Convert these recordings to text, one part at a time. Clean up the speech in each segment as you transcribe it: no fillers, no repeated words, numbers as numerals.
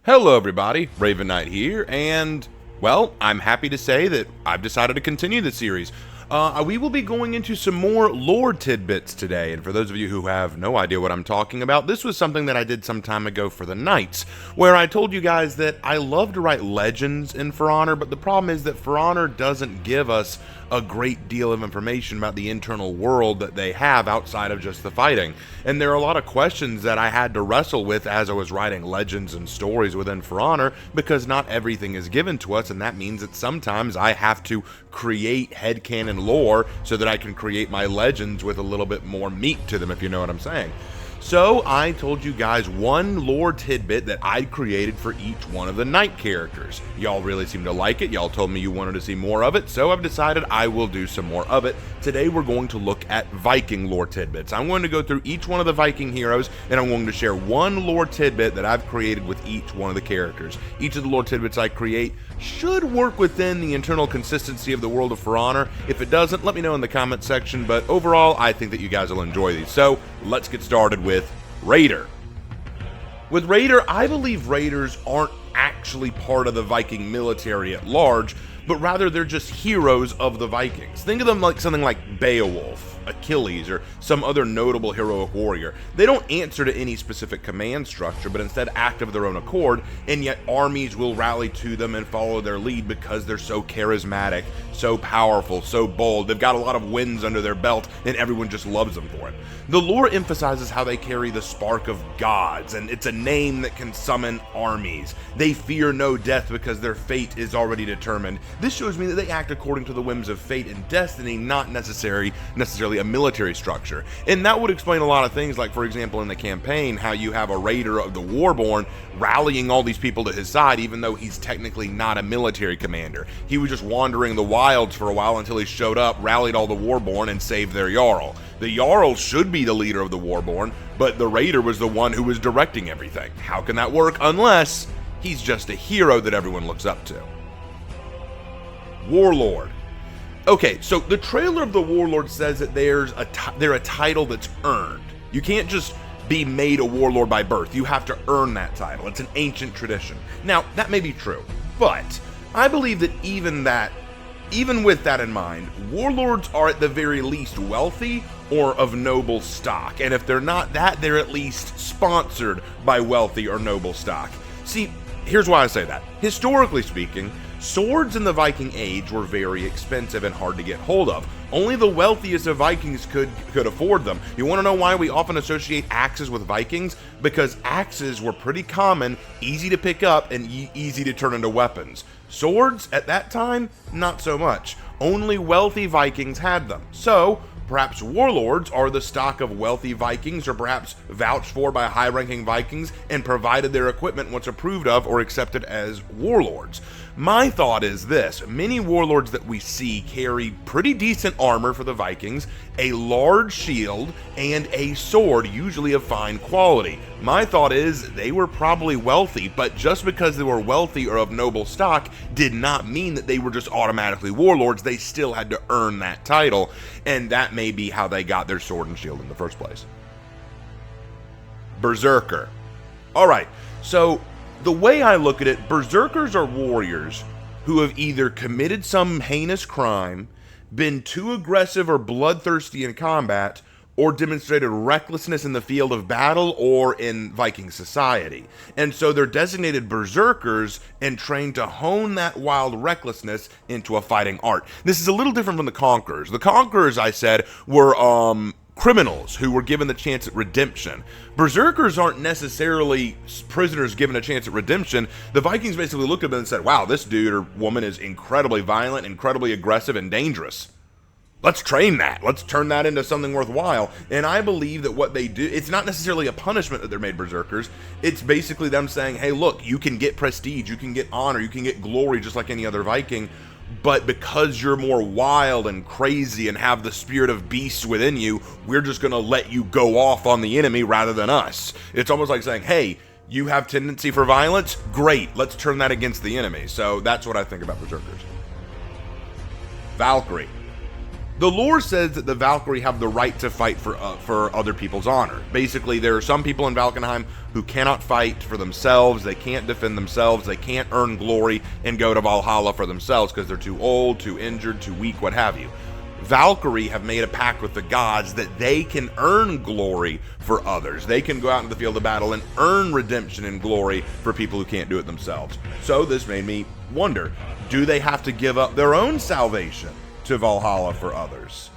Hello everybody, Raven Knight here, and, well, I'm happy to say that I've decided to continue the series. We will be going into some more lore tidbits today, and for those of you who have no idea what I'm talking about, this was something that I did some time ago for the Knights, where I told you guys that I love to write legends in For Honor, but the problem is that For Honor doesn't give us a great deal of information about the internal world that they have outside of just the fighting. And there are a lot of questions that I had to wrestle with as I was writing legends and stories within For Honor, because not everything is given to us, and that means that sometimes I have to create headcanon lore so that I can create my legends with a little bit more meat to them, if you know what I'm saying. So I told you guys one lore tidbit that I created for each one of the Knight characters. Y'all really seem to like it. Y'all told me you wanted to see more of it, so I've decided I will do some more of it. Today we're going to look at Viking lore tidbits. I'm going to go through each one of the Viking heroes, and I'm going to share one lore tidbit that I've created with each one of the characters. Each of the lore tidbits I create should work within the internal consistency of the world of For Honor. If it doesn't, let me know in the comment section, but overall, I think that you guys will enjoy these. So let's get started with Raider. With Raider, I believe Raiders aren't actually part of the Viking military at large, but rather they're just heroes of the Vikings. Think of them like something like Beowulf, Achilles, or some other notable heroic warrior. They don't answer to any specific command structure, but instead act of their own accord, and yet armies will rally to them and follow their lead because they're so charismatic, so powerful, so bold. They've got a lot of wins under their belt, and everyone just loves them for it. The lore emphasizes how they carry the spark of gods, and it's a name that can summon armies. They fear no death because their fate is already determined. This shows me that they act according to the whims of fate and destiny, not necessarily a military structure. And that would explain a lot of things, like for example in the campaign, how you have a raider of the Warborn rallying all these people to his side, even though he's technically not a military commander. He was just wandering the wilds for a while until he showed up, rallied all the Warborn, and saved their Jarl. The Jarl should be the leader of the Warborn, but the raider was the one who was directing everything. How can that work unless he's just a hero that everyone looks up to? Warlord. Okay, so the trailer of the Warlord says that they're a title that's earned. You can't just be made a warlord by birth. You have to earn that title. It's an ancient tradition. Now, that may be true, but I believe that even with that in mind, warlords are at the very least wealthy or of noble stock. And if they're not that, they're at least sponsored by wealthy or noble stock. See, here's why I say that. Historically speaking, swords in the Viking Age were very expensive and hard to get hold of. Only the wealthiest of Vikings could afford them. You want to know why we often associate axes with Vikings? Because axes were pretty common, easy to pick up, and easy to turn into weapons. Swords, at that time, not so much. Only wealthy Vikings had them. So, perhaps warlords are the stock of wealthy Vikings, or perhaps vouched for by high-ranking Vikings and provided their equipment once approved of or accepted as warlords. My thought is this: many warlords that we see carry pretty decent armor for the Vikings, a large shield, and a sword, usually of fine quality. My thought is they were probably wealthy, but just because they were wealthy or of noble stock did not mean that they were just automatically warlords. They still had to earn that title, and that may be how they got their sword and shield in the first place. Berserker. Alright, so the way I look at it, Berserkers are warriors who have either committed some heinous crime, been too aggressive or bloodthirsty in combat, or demonstrated recklessness in the field of battle or in Viking society. And so they're designated Berserkers and trained to hone that wild recklessness into a fighting art. This is a little different from the Conquerors. The Conquerors, I said, were criminals who were given the chance at redemption. Berserkers aren't necessarily prisoners given a chance at redemption. The Vikings basically looked at them and said, wow, this dude or woman is incredibly violent, incredibly aggressive, and dangerous. Let's train that. Let's turn that into something worthwhile. And I believe that what they do, it's not necessarily a punishment that they're made berserkers. It's basically them saying, hey, look, you can get prestige, you can get honor, you can get glory just like any other Viking. But because you're more wild and crazy and have the spirit of beasts within you, we're just going to let you go off on the enemy rather than us. It's almost like saying, hey, you have tendency for violence? Great, let's turn that against the enemy. So that's what I think about berserkers. Valkyrie. The lore says that the Valkyrie have the right to fight for other people's honor. Basically, there are some people in Valkenheim who cannot fight for themselves, they can't defend themselves, they can't earn glory and go to Valhalla for themselves because they're too old, too injured, too weak, what have you. Valkyrie have made a pact with the gods that they can earn glory for others. They can go out into the field of battle and earn redemption and glory for people who can't do it themselves. So this made me wonder, do they have to give up their own salvation to Valhalla for others?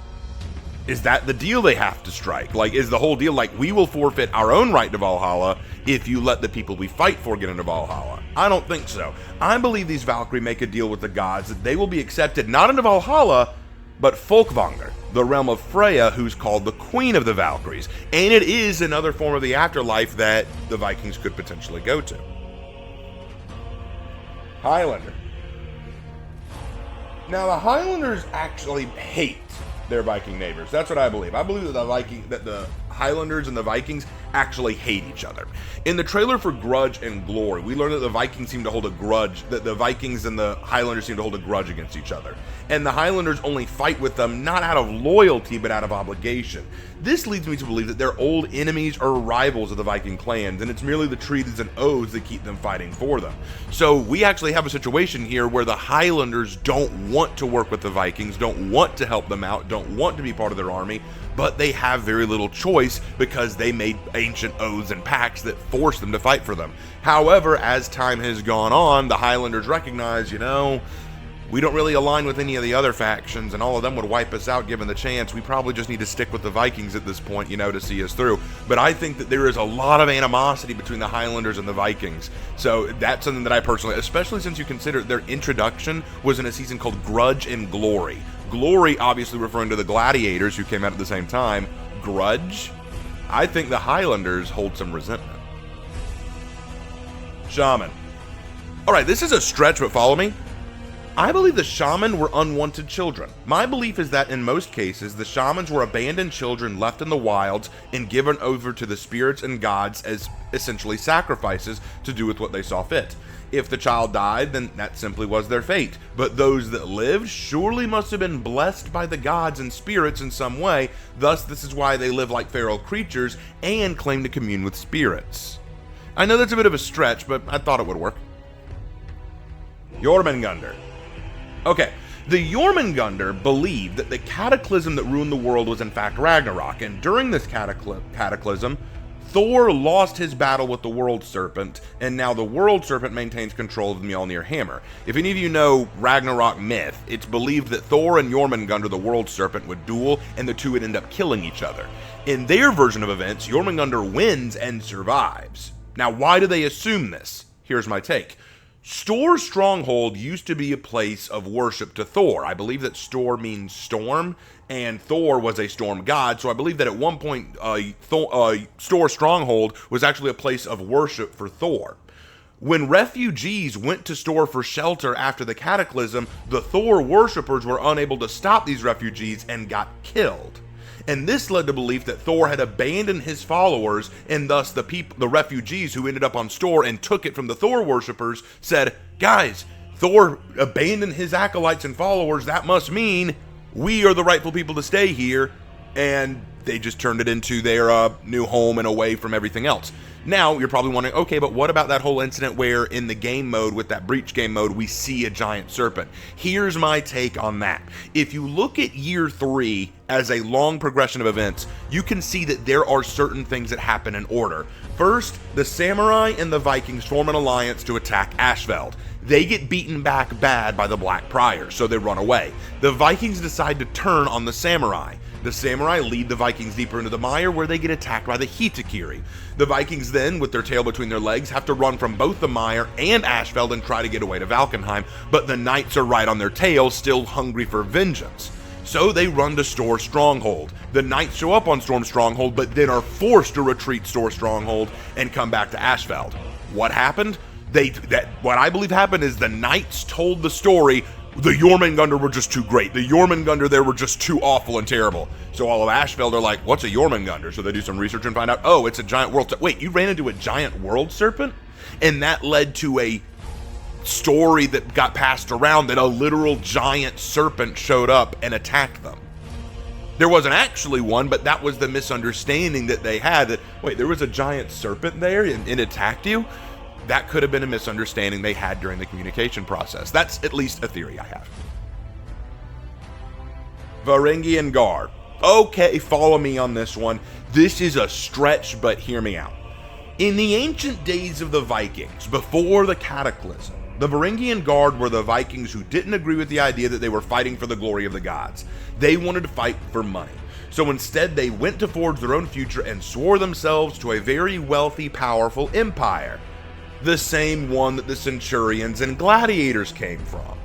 Is that the deal they have to strike? Like, is the whole deal like, we will forfeit our own right to Valhalla if you let the people we fight for get into Valhalla? I don't think so. I believe these Valkyrie make a deal with the gods that they will be accepted not into Valhalla, but Folkvangr, the realm of Freya, who's called the Queen of the Valkyries. And it is another form of the afterlife that the Vikings could potentially go to. Highlander. Now, the Highlanders actually hate their Viking neighbors. That's what I believe. I believe that the Highlanders and the Vikings actually hate each other. In the trailer for Grudge and Glory, we learned that the Vikings seem to hold a grudge, that the Vikings and the Highlanders seem to hold a grudge against each other. And the Highlanders only fight with them not out of loyalty, but out of obligation. This leads me to believe that they're old enemies or rivals of the Viking clans, and it's merely the treaties and oaths that keep them fighting for them. So we actually have a situation here where the Highlanders don't want to work with the Vikings, don't want to help them out, don't want to be part of their army, but they have very little choice because they made ancient oaths and pacts that force them to fight for them. However, as time has gone on, the Highlanders recognize, we don't really align with any of the other factions, and all of them would wipe us out given the chance. We probably just need to stick with the Vikings at this point, to see us through. But I think that there is a lot of animosity between the Highlanders and the Vikings. So that's something that I personally, especially since you consider their introduction was in a season called Grudge and Glory. Glory, obviously referring to the gladiators who came out at the same time. Grudge? I think the Highlanders hold some resentment. Shaman. Alright, this is a stretch, but follow me. I believe the Shaman were unwanted children. My belief is that in most cases, the Shamans were abandoned children left in the wilds and given over to the spirits and gods as essentially sacrifices to do with what they saw fit. If the child died, then that simply was their fate. But those that lived surely must have been blessed by the gods and spirits in some way. Thus, this is why they live like feral creatures and claim to commune with spirits. I know that's a bit of a stretch, but I thought it would work. Jormungandr. Okay, the Jormungandr believed that the cataclysm that ruined the world was in fact Ragnarok, and during this cataclysm, Thor lost his battle with the World Serpent, and now the World Serpent maintains control of the Mjolnir hammer. If any of you know Ragnarok myth, it's believed that Thor and Jormungandr, the World Serpent, would duel, and the two would end up killing each other. In their version of events, Jormungandr wins and survives. Now, why do they assume this? Here's my take. Stor's stronghold used to be a place of worship to Thor. I believe that Stor means storm, and Thor was a storm god, so I believe that at one point Stor's stronghold was actually a place of worship for Thor. When refugees went to Stor for shelter after the cataclysm, the Thor worshippers were unable to stop these refugees and got killed. And this led to belief that Thor had abandoned his followers, and thus the refugees who ended up on Stor and took it from the Thor worshippers said, guys, Thor abandoned his acolytes and followers, that must mean we are the rightful people to stay here, and they just turned it into their new home and away from everything else. Now, you're probably wondering, okay, but what about that whole incident where in the game mode, with that breach game mode, we see a giant serpent? Here's my take on that. If you look at year 3 as a long progression of events, you can see that there are certain things that happen in order. First, the samurai and the Vikings form an alliance to attack Ashveld. They get beaten back bad by the Black Priors, so they run away. The Vikings decide to turn on the samurai. The samurai lead the Vikings deeper into the mire, where they get attacked by the Hitakiri. The Vikings then, with their tail between their legs, have to run from both the mire and Ashveld and try to get away to Valkenheim, but the knights are right on their tails, still hungry for vengeance. So they run to Stor's stronghold. The knights show up on Storm's stronghold, but then are forced to retreat Stor's stronghold and come back to Ashveld. What happened? What I believe happened is the knights told the story, the Jormungandr were just too great. The Jormungandr there were just too awful and terrible. So all of Ashveld are like, what's a Jormungandr? So they do some research and find out, oh, it's a giant world serpent. Wait, you ran into a giant world serpent? And that led to a story that got passed around that a literal giant serpent showed up and attacked them. There wasn't actually one, but that was the misunderstanding that they had, that, wait, there was a giant serpent there and it attacked you? That could have been a misunderstanding they had during the communication process. That's at least a theory I have. Varangian Guard. Okay, follow me on this one. This is a stretch, but hear me out. In the ancient days of the Vikings, before the cataclysm, the Varangian Guard were the Vikings who didn't agree with the idea that they were fighting for the glory of the gods. They wanted to fight for money. So instead, they went to forge their own future and swore themselves to a very wealthy, powerful empire. The same one that the centurions and gladiators came from,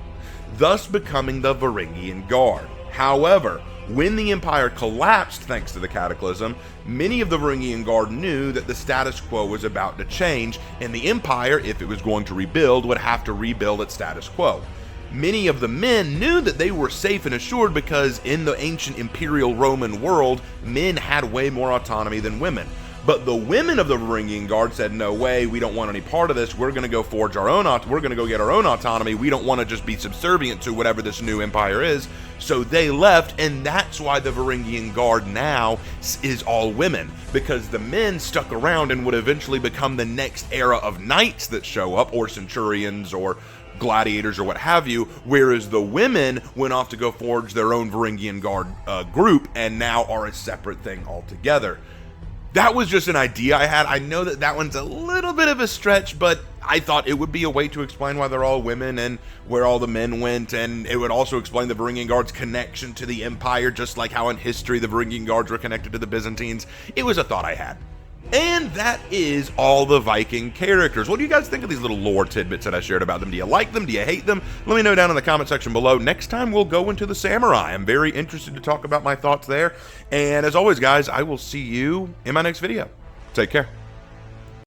thus becoming the Varangian Guard. However, when the empire collapsed thanks to the cataclysm, many of the Varangian Guard knew that the status quo was about to change, and the empire, if it was going to rebuild, would have to rebuild its status quo. Many of the men knew that they were safe and assured because in the ancient imperial Roman world, men had way more autonomy than women. But the women of the Varangian Guard said, no way, we don't want any part of this. We're going to go forge our own, we're going to go get our own autonomy. We don't want to just be subservient to whatever this new empire is. So they left, and that's why the Varangian Guard now is all women, because the men stuck around and would eventually become the next era of knights that show up, or centurions, or gladiators, or what have you, whereas the women went off to go forge their own Varangian Guard group, and now are a separate thing altogether. That was just an idea I had. I know that that one's a little bit of a stretch, but I thought it would be a way to explain why they're all women and where all the men went, and it would also explain the Varangian Guard's connection to the Empire, just like how in history the Varangian Guards were connected to the Byzantines. It was a thought I had. And that is all the Viking characters. What do you guys think of these little lore tidbits that I shared about them? Do you like them? Do you hate them? Let me know down in the comment section below. Next time we'll go into the samurai. I'm very interested to talk about my thoughts there. And as always, guys, I will see you in my next video. Take care.